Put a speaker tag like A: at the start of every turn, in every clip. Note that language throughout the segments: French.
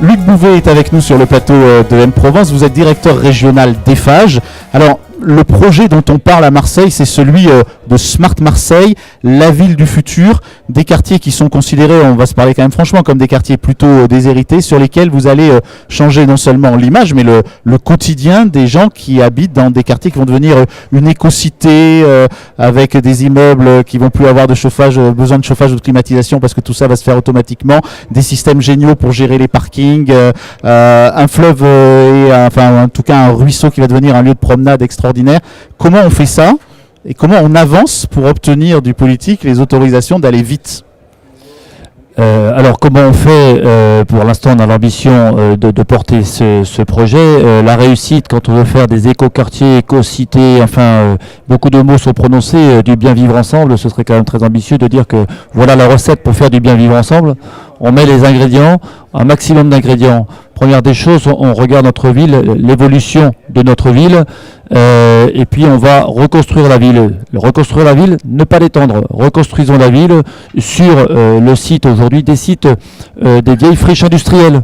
A: Luc Bouvet est avec nous sur le plateau de M-Provence. Vous êtes directeur régional d'Eiffage. Alors, le projet dont on parle à Marseille, c'est celui de Smart Marseille, la ville du futur, des quartiers qui sont considérés, on va se parler quand même franchement, comme des quartiers plutôt déshérités, sur lesquels vous allez changer non seulement l'image, mais le quotidien des gens qui habitent dans des quartiers qui vont devenir une éco-cité, avec des immeubles qui vont plus avoir de chauffage, besoin de chauffage ou de climatisation, parce que tout ça va se faire automatiquement, des systèmes géniaux pour gérer les parkings, un fleuve enfin en tout cas un ruisseau qui va devenir un lieu de promenade extraordinaire. Comment on fait ça et comment on avance pour obtenir du politique les autorisations d'aller vite?
B: Alors comment on fait? Pour l'instant on a l'ambition de porter ce projet. La réussite quand on veut faire des éco-quartiers, éco-cités, enfin beaucoup de mots sont prononcés, du bien vivre ensemble, ce serait quand même très ambitieux de dire que voilà la recette pour faire du bien vivre ensemble. On met les ingrédients, un maximum d'ingrédients. Première des choses, on regarde notre ville, l'évolution de notre ville, et puis on va reconstruire la ville. Reconstruire la ville, ne pas l'étendre. Reconstruisons la ville sur le site aujourd'hui, des sites des vieilles friches industrielles.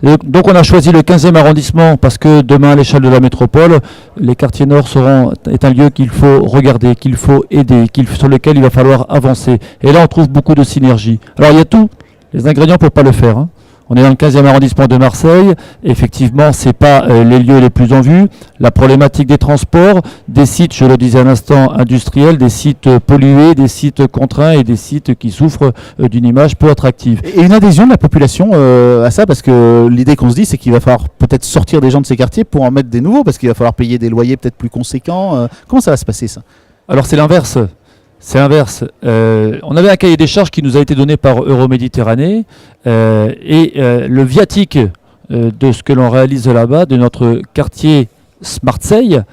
B: Donc on a choisi le 15e arrondissement parce que demain à l'échelle de la métropole, les quartiers nord est un lieu qu'il faut regarder, qu'il faut aider, sur lequel il va falloir avancer. Et là on trouve beaucoup de synergie. Alors il y a tout, les ingrédients pour pas le faire, hein. On est dans le 15e arrondissement de Marseille. Effectivement, ce n'est pas les lieux les plus en vue. La problématique des transports, des sites, je le disais à l'instant, industriels, des sites pollués, des sites contraints et des sites qui souffrent d'une image peu attractive.
A: Et une adhésion de la population à ça, parce que l'idée qu'on se dit, c'est qu'il va falloir peut-être sortir des gens de ces quartiers pour en mettre des nouveaux, parce qu'il va falloir payer des loyers peut-être plus conséquents. Comment ça va se passer, ça?
B: Alors, c'est l'inverse. C'est inverse. On avait un cahier des charges qui nous a été donné par Euroméditerranée le viatique de ce que l'on réalise là-bas, de notre quartier Smartseille,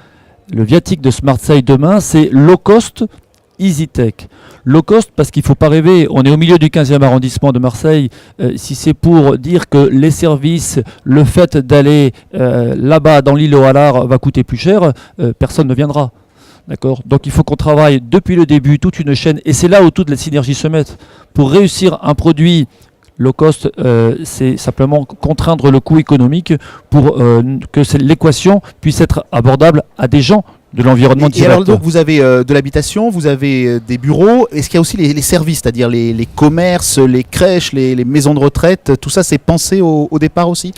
B: le viatique de Smartseille demain, c'est low cost, easy tech. Low cost parce qu'il ne faut pas rêver, on est au milieu du 15e arrondissement de Marseille. Si c'est pour dire que les services, le fait d'aller là-bas dans l'île au Halard va coûter plus cher, personne ne viendra. D'accord. Donc il faut qu'on travaille depuis le début toute une chaîne et c'est là où toutes les synergies se mettent. Pour réussir un produit low cost, c'est simplement contraindre le coût économique pour que l'équation puisse être abordable à des gens de l'environnement direct.
A: Et alors donc vous avez de l'habitation, vous avez des bureaux, est-ce qu'il y a aussi les services, c'est-à-dire les commerces, les crèches, les maisons de retraite, tout ça c'est pensé au départ aussi?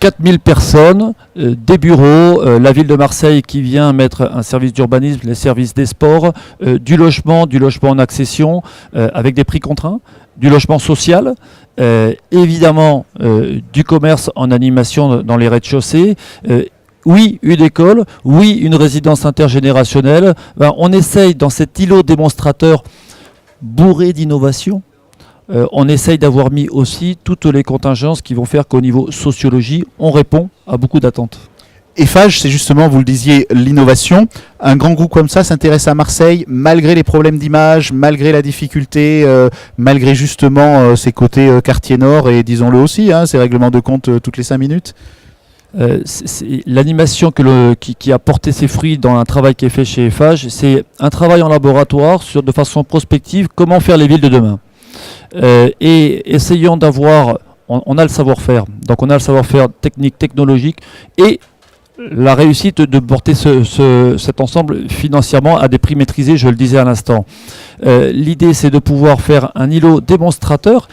B: 4000 personnes, des bureaux, la ville de Marseille qui vient mettre un service d'urbanisme, les services des sports, du logement en accession avec des prix contraints, du logement social, évidemment du commerce en animation dans les rez-de-chaussée. Oui, une école, oui, une résidence intergénérationnelle. On essaye dans cet îlot démonstrateur bourré d'innovation. On essaye d'avoir mis aussi toutes les contingences qui vont faire qu'au niveau sociologie, on répond à beaucoup d'attentes.
A: Eiffage, c'est justement, vous le disiez, l'innovation. Un grand groupe comme ça s'intéresse à Marseille, malgré les problèmes d'image, malgré la difficulté, malgré justement ses côtés quartier nord et disons-le aussi, ces règlements de compte toutes les 5 minutes.
B: C'est l'animation qui a porté ses fruits dans un travail qui est fait chez Eiffage. C'est un travail en laboratoire de façon prospective, comment faire les villes de demain. Et essayons d'avoir, on a le savoir-faire, donc on a le savoir-faire technique, technologique et la réussite de porter cet ensemble financièrement à des prix maîtrisés, je le disais à l'instant. L'idée c'est de pouvoir faire un îlot démonstrateur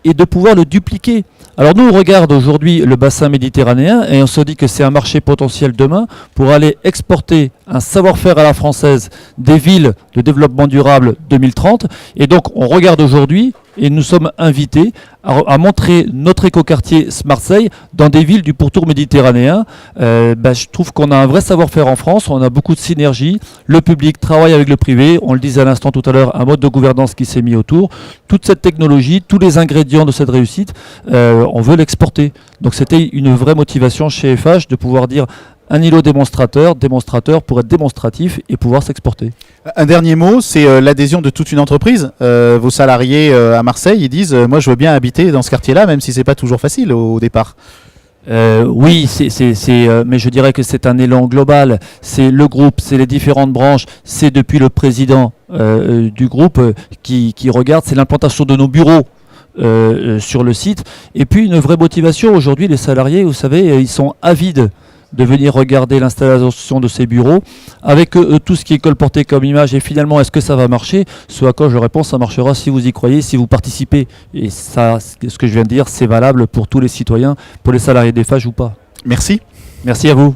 B: et de pouvoir le dupliquer. Alors nous on regarde aujourd'hui le bassin méditerranéen et on se dit que c'est un marché potentiel demain pour aller exporter un savoir-faire à la française des villes de développement durable 2030 et donc on regarde aujourd'hui et nous sommes invités à montrer notre écoquartier Smartseille dans des villes du pourtour méditerranéen. Je trouve qu'on a un vrai savoir-faire en France, on a beaucoup de synergie, le public travaille avec le privé, on le disait à l'instant tout à l'heure, un mode de gouvernance qui s'est mis autour. Toute cette technologie, tous les ingrédients de cette réussite, on veut l'exporter. Donc c'était une vraie motivation chez Eiffage de pouvoir dire un îlot démonstrateur pour être démonstratif et pouvoir s'exporter.
A: Un dernier mot, c'est l'adhésion de toute une entreprise. Vos salariés à Marseille, ils disent moi je veux bien habiter dans ce quartier-là, même si c'est pas toujours facile au départ.
B: Oui, mais je dirais que c'est un élan global. C'est le groupe, c'est les différentes branches, c'est depuis le président du groupe qui regarde, c'est l'implantation de nos bureaux sur le site. Et puis une vraie motivation. Aujourd'hui, les salariés, vous savez, ils sont avides de venir regarder l'installation de ces bureaux, avec tout ce qui est colporté comme image, et finalement, est-ce que ça va marcher? Ce à quoi je réponds, ça marchera si vous y croyez, si vous participez. Et ça, ce que je viens de dire, c'est valable pour tous les citoyens, pour les salariés d'Eiffage ou pas.
A: Merci.
B: Merci à vous.